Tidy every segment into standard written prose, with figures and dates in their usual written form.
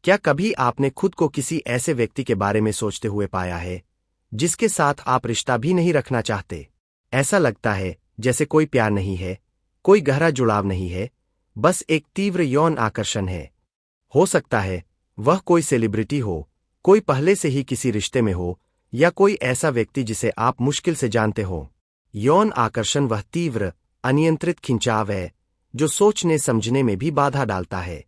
क्या कभी आपने खुद को किसी ऐसे व्यक्ति के बारे में सोचते हुए पाया है जिसके साथ आप रिश्ता भी नहीं रखना चाहते? ऐसा लगता है जैसे कोई प्यार नहीं है, कोई गहरा जुड़ाव नहीं है, बस एक तीव्र यौन आकर्षण है। हो सकता है वह कोई सेलिब्रिटी हो, कोई पहले से ही किसी रिश्ते में हो, या कोई ऐसा व्यक्ति जिसे आप मुश्किल से जानते हो। यौन आकर्षण वह तीव्र, अनियंत्रित खिंचाव है जो सोचने समझने में भी बाधा डालता है।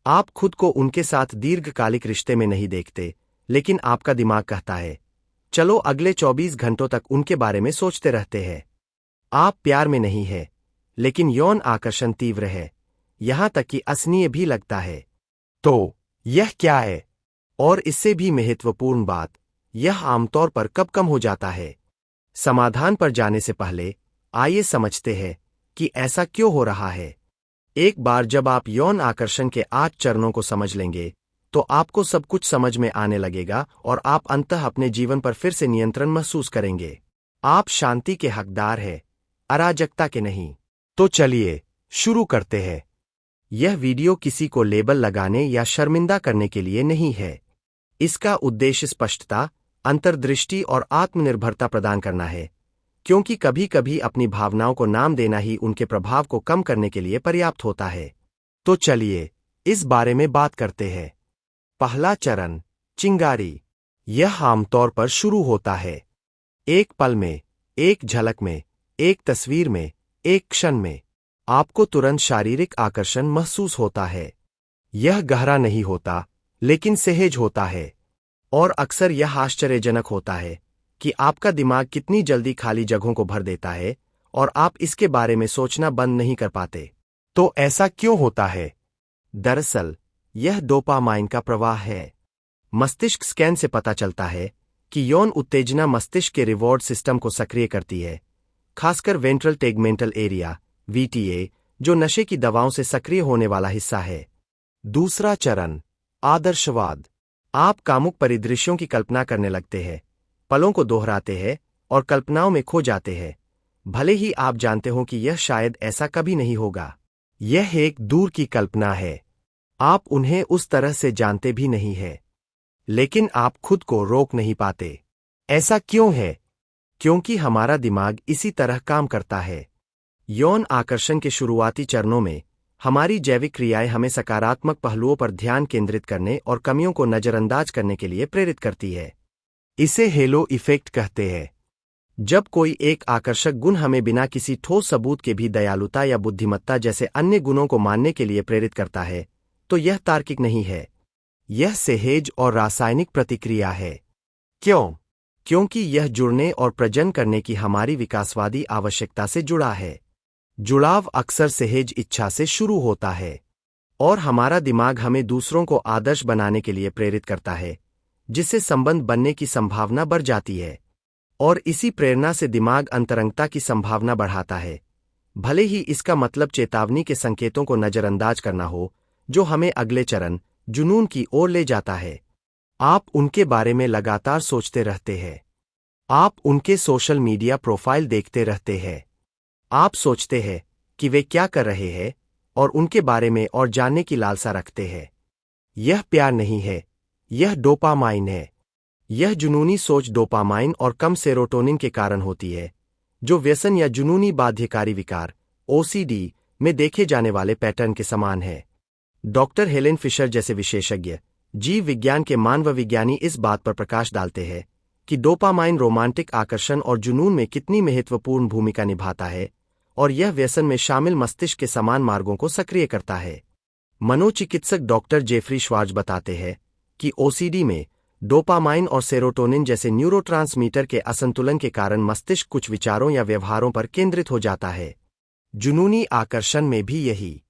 आप खुद को उनके साथ दीर्घकालिक रिश्ते में नहीं देखते, लेकिन आपका दिमाग कहता है चलो अगले 24 घंटों तक उनके बारे में सोचते रहते हैं। आप प्यार में नहीं है, लेकिन यौन आकर्षण तीव्र है, यहां तक कि असहनीय भी लगता है। तो यह क्या है? और इससे भी महत्वपूर्ण बात, यह आमतौर पर कब कम हो जाता है? समाधान पर जाने से पहले आइए समझते हैं कि ऐसा क्यों हो रहा है। एक बार जब आप यौन आकर्षण के 8 चरणों को समझ लेंगे, तो आपको सब कुछ समझ में आने लगेगा और आप अंततः अपने जीवन पर फिर से नियंत्रण महसूस करेंगे। आप शांति के हकदार हैं, अराजकता के नहीं। तो चलिए शुरू करते हैं। यह वीडियो किसी को लेबल लगाने या शर्मिंदा करने के लिए नहीं है। इसका उद्देश्य स्पष्टता, अंतर्दृष्टि और आत्मनिर्भरता प्रदान करना है, क्योंकि कभी-कभी अपनी भावनाओं को नाम देना ही उनके प्रभाव को कम करने के लिए पर्याप्त होता है। तो चलिए इस बारे में बात करते हैं। पहला चरण, चिंगारी। यह आमतौर पर शुरू होता है एक पल में, एक झलक में, एक तस्वीर में, एक क्षण में। आपको तुरंत शारीरिक आकर्षण महसूस होता है। यह गहरा नहीं होता, लेकिन सहज होता है। और अक्सर यह आश्चर्यजनक होता है कि आपका दिमाग कितनी जल्दी खाली जगहों को भर देता है और आप इसके बारे में सोचना बंद नहीं कर पाते। तो ऐसा क्यों होता है? दरअसल यह डोपामाइन का प्रवाह है। मस्तिष्क स्कैन से पता चलता है कि यौन उत्तेजना मस्तिष्क के रिवॉर्ड सिस्टम को सक्रिय करती है, खासकर वेंट्रल टेगमेंटल एरिया (वीटीए), जो नशे की दवाओं से सक्रिय होने वाला हिस्सा है। दूसरा चरण, आदर्शवाद। आप कामुक परिदृश्यों की कल्पना करने लगते हैं, पलों को दोहराते हैं और कल्पनाओं में खो जाते हैं, भले ही आप जानते हो कि यह शायद ऐसा कभी नहीं होगा। यह एक दूर की कल्पना है, आप उन्हें उस तरह से जानते भी नहीं हैं, लेकिन आप खुद को रोक नहीं पाते। ऐसा क्यों है? क्योंकि हमारा दिमाग इसी तरह काम करता है। यौन आकर्षण के शुरुआती चरणों में हमारी जैविक क्रियाएं हमें सकारात्मक पहलुओं पर ध्यान केंद्रित करने और कमियों को नजरअंदाज करने के लिए प्रेरित करती है। इसे हेलो इफेक्ट कहते हैं। जब कोई एक आकर्षक गुण हमें बिना किसी ठोस सबूत के भी दयालुता या बुद्धिमत्ता जैसे अन्य गुणों को मानने के लिए प्रेरित करता है, तो यह तार्किक नहीं है, यह सहज और रासायनिक प्रतिक्रिया है। क्यों? क्योंकि यह जुड़ने और प्रजनन करने की हमारी विकासवादी आवश्यकता से जुड़ा है। जुड़ाव अक्सर सहज इच्छा से शुरू होता है, और हमारा दिमाग हमें दूसरों को आदर्श बनाने के लिए प्रेरित करता है, जिससे संबंध बनने की संभावना बढ़ जाती है। और इसी प्रेरणा से दिमाग अंतरंगता की संभावना बढ़ाता है, भले ही इसका मतलब चेतावनी के संकेतों को नजरअंदाज करना हो, जो हमें अगले चरण, जुनून की ओर ले जाता है। आप उनके बारे में लगातार सोचते रहते हैं। आप उनके सोशल मीडिया प्रोफाइल देखते रहते हैं। आप सोचते हैं कि वे क्या कर रहे हैं और उनके बारे में और जानने की लालसा रखते हैं। यह प्यार नहीं है, यह डोपामाइन है। यह जुनूनी सोच डोपामाइन और कम सेरोटोनिन के कारण होती है, जो व्यसन या जुनूनी बाध्यकारी विकार (ओसीडी) में देखे जाने वाले पैटर्न के समान है। डॉक्टर हेलेन फिशर जैसे विशेषज्ञ जीव विज्ञान के मानवविज्ञानी इस बात पर प्रकाश डालते हैं कि डोपामाइन रोमांटिक आकर्षण और जुनून में कितनी महत्वपूर्ण भूमिका निभाता है, और यह व्यसन में शामिल मस्तिष्क के समान मार्गों को सक्रिय करता है। मनोचिकित्सक डॉक्टर जेफरी श्वार्ट्ज बताते हैं कि ओसीडी में डोपामाइन और सेरोटोनिन जैसे न्यूरोट्रांसमीटर के असंतुलन के कारण मस्तिष्क कुछ विचारों या व्यवहारों पर केंद्रित हो जाता है। जुनूनी आकर्षण में भी यही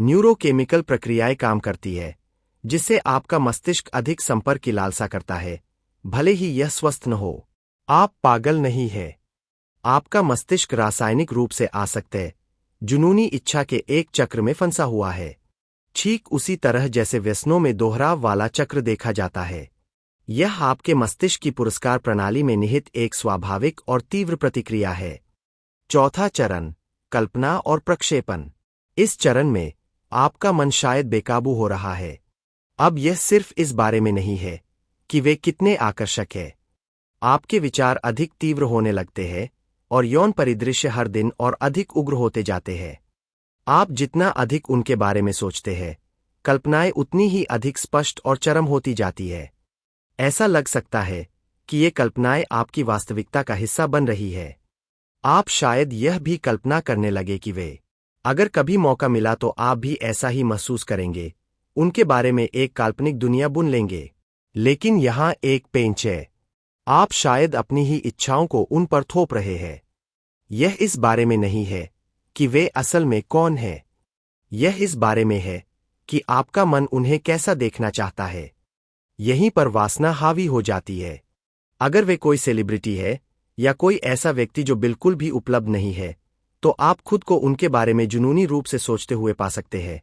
न्यूरोकेमिकल प्रक्रियाएं काम करती है, जिससे आपका मस्तिष्क अधिक संपर्क की लालसा करता है, भले ही यह स्वस्थ न हो। आप पागल नहीं हैं। आपका मस्तिष्क रासायनिक रूप से आसक्त है, जुनूनी इच्छा के एक चक्र में फंसा हुआ है, ठीक उसी तरह जैसे व्यसनों में दोहराव वाला चक्र देखा जाता है। यह आपके मस्तिष्क की पुरस्कार प्रणाली में निहित एक स्वाभाविक और तीव्र प्रतिक्रिया है। चौथा चरण, कल्पना और प्रक्षेपण। इस चरण में आपका मन शायद बेकाबू हो रहा है। अब यह सिर्फ इस बारे में नहीं है कि वे कितने आकर्षक हैं। आपके विचार अधिक तीव्र होने लगते हैं और यौन परिदृश्य हर दिन और अधिक उग्र होते जाते हैं। आप जितना अधिक उनके बारे में सोचते हैं, कल्पनाएं उतनी ही अधिक स्पष्ट और चरम होती जाती है। ऐसा लग सकता है कि ये कल्पनाएं आपकी वास्तविकता का हिस्सा बन रही है। आप शायद यह भी कल्पना करने लगे कि वे, अगर कभी मौका मिला तो आप भी ऐसा ही महसूस करेंगे, उनके बारे में एक काल्पनिक दुनिया बुन लेंगे। लेकिन यहां एक पेंच है। आप शायद अपनी ही इच्छाओं को उन पर थोप रहे हैं। यह इस बारे में नहीं है कि वे असल में कौन हैं। यह इस बारे में है कि आपका मन उन्हें कैसा देखना चाहता है। यहीं पर वासना हावी हो जाती है। अगर वे कोई सेलिब्रिटी है या कोई ऐसा व्यक्ति जो बिल्कुल भी उपलब्ध नहीं है, तो आप खुद को उनके बारे में जुनूनी रूप से सोचते हुए पा सकते हैं।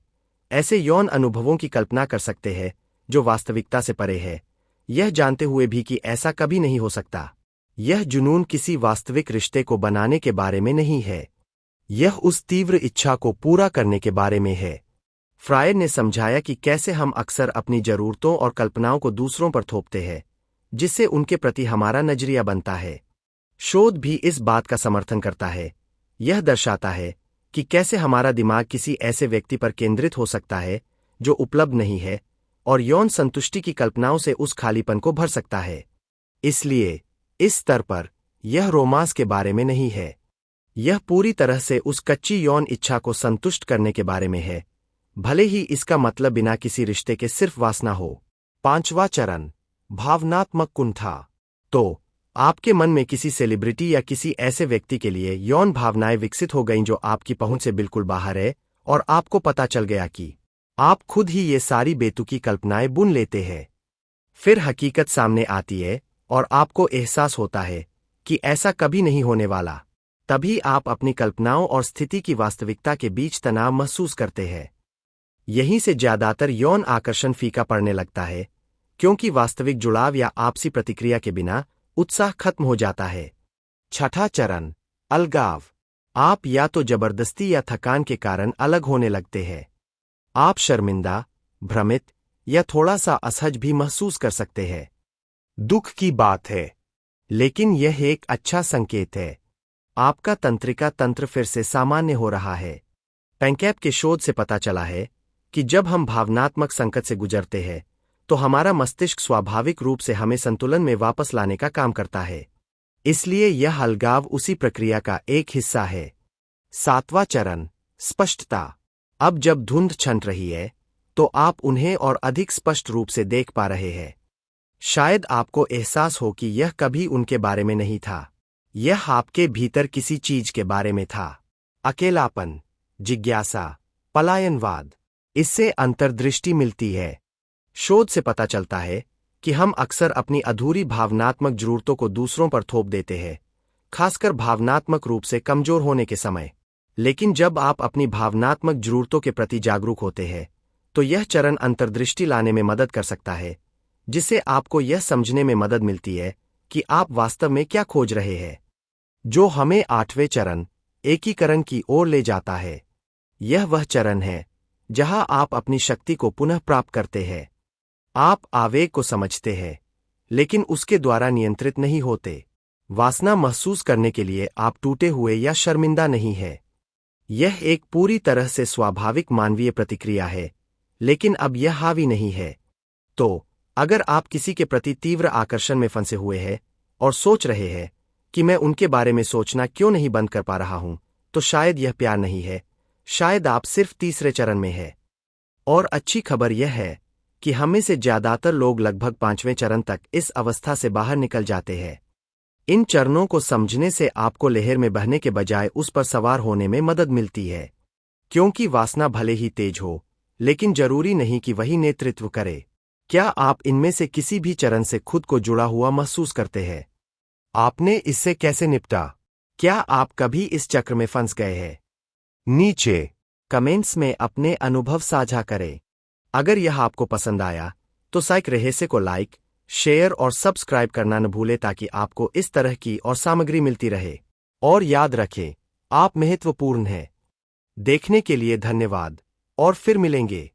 ऐसे यौन अनुभवों की कल्पना कर सकते हैं जो वास्तविकता से परे है, यह जानते हुए भी कि ऐसा कभी नहीं हो सकता। यह जुनून किसी वास्तविक रिश्ते को बनाने के बारे में नहीं है। यह उस तीव्र इच्छा को पूरा करने के बारे में है। फ्रायड ने समझाया कि कैसे हम अक्सर अपनी जरूरतों और कल्पनाओं को दूसरों पर थोपते हैं, जिससे उनके प्रति हमारा नजरिया बनता है। शोध भी इस बात का समर्थन करता है। यह दर्शाता है कि कैसे हमारा दिमाग किसी ऐसे व्यक्ति पर केंद्रित हो सकता है जो उपलब्ध नहीं है, और यौन संतुष्टि की कल्पनाओं से उस खालीपन को भर सकता है। इसलिए इस स्तर पर यह रोमांस के बारे में नहीं है। यह पूरी तरह से उस कच्ची यौन इच्छा को संतुष्ट करने के बारे में है, भले ही इसका मतलब बिना किसी रिश्ते के सिर्फ वासना हो। 5वां चरण, भावनात्मक कुंठा। तो आपके मन में किसी सेलिब्रिटी या किसी ऐसे व्यक्ति के लिए यौन भावनाएं विकसित हो गईं जो आपकी पहुंच से बिल्कुल बाहर है, और आपको पता चल गया कि आप खुद ही ये सारी बेतुकी कल्पनाएं बुन लेते हैं। फिर हकीकत सामने आती है और आपको एहसास होता है कि ऐसा कभी नहीं होने वाला। तभी आप अपनी कल्पनाओं और स्थिति की वास्तविकता के बीच तनाव महसूस करते हैं। यहीं से ज्यादातर यौन आकर्षण फीका पड़ने लगता है, क्योंकि वास्तविक जुड़ाव या आपसी प्रतिक्रिया के बिना उत्साह खत्म हो जाता है। 6वां चरण, अलगाव। आप या तो जबरदस्ती या थकान के कारण अलग होने लगते हैं। आप शर्मिंदा, भ्रमित या थोड़ा सा असहज भी महसूस कर सकते हैं। दुख की बात है, लेकिन यह एक अच्छा संकेत है। आपका तंत्रिका तंत्र फिर से सामान्य हो रहा है। पेंकैप के शोध से पता चला है कि जब हम भावनात्मक संकट से गुजरते हैं, तो हमारा मस्तिष्क स्वाभाविक रूप से हमें संतुलन में वापस लाने का काम करता है। इसलिए यह अलगाव उसी प्रक्रिया का एक हिस्सा है। 7वां चरण, स्पष्टता। अब जब धुंध छंट रही है, तो आप उन्हें और अधिक स्पष्ट रूप से देख पा रहे हैं। शायद आपको एहसास हो कि यह कभी उनके बारे में नहीं था, यह आपके भीतर किसी चीज के बारे में था। अकेलापन, जिज्ञासा, पलायनवाद। इससे अंतर्दृष्टि मिलती है। शोध से पता चलता है कि हम अक्सर अपनी अधूरी भावनात्मक जरूरतों को दूसरों पर थोप देते हैं, खासकर भावनात्मक रूप से कमजोर होने के समय। लेकिन जब आप अपनी भावनात्मक जरूरतों के प्रति जागरूक होते हैं, तो यह चरण अंतर्दृष्टि लाने में मदद कर सकता है, जिससे आपको यह समझने में मदद मिलती है कि आप वास्तव में क्या खोज रहे हैं, जो हमें 8वें चरण, एकीकरण की ओर ले जाता है। यह वह चरण है जहां आप अपनी शक्ति को पुनः प्राप्त करते हैं। आप आवेग को समझते हैं, लेकिन उसके द्वारा नियंत्रित नहीं होते। वासना महसूस करने के लिए आप टूटे हुए या शर्मिंदा नहीं हैं। यह एक पूरी तरह से स्वाभाविक मानवीय प्रतिक्रिया है, लेकिन अब यह हावी नहीं है। तो अगर आप किसी के प्रति तीव्र आकर्षण में फंसे हुए हैं और सोच रहे हैं कि मैं उनके बारे में सोचना क्यों नहीं बंद कर पा रहा हूं, तो शायद यह प्यार नहीं है, शायद आप सिर्फ तीसरे चरण में हैं। और अच्छी खबर यह है कि हम में से ज्यादातर लोग लगभग 5वें चरण तक इस अवस्था से बाहर निकल जाते हैं। इन चरणों को समझने से आपको लहर में बहने के बजाय उस पर सवार होने में मदद मिलती है, क्योंकि वासना भले ही तेज हो, लेकिन जरूरी नहीं कि वही नेतृत्व करे। क्या आप इनमें से किसी भी चरण से खुद को जुड़ा हुआ महसूस करते हैं? आपने इससे कैसे निपटा? क्या आप कभी इस चक्र में फंस गए हैं? नीचे कमेंट्स में अपने अनुभव साझा करें। अगर यह आपको पसंद आया तो साइक रहस्य को लाइक, शेयर और सब्सक्राइब करना न भूलें ताकि आपको इस तरह की और सामग्री मिलती रहे। और याद रखें, आप महत्वपूर्ण हैं। देखने के लिए धन्यवाद और फिर मिलेंगे।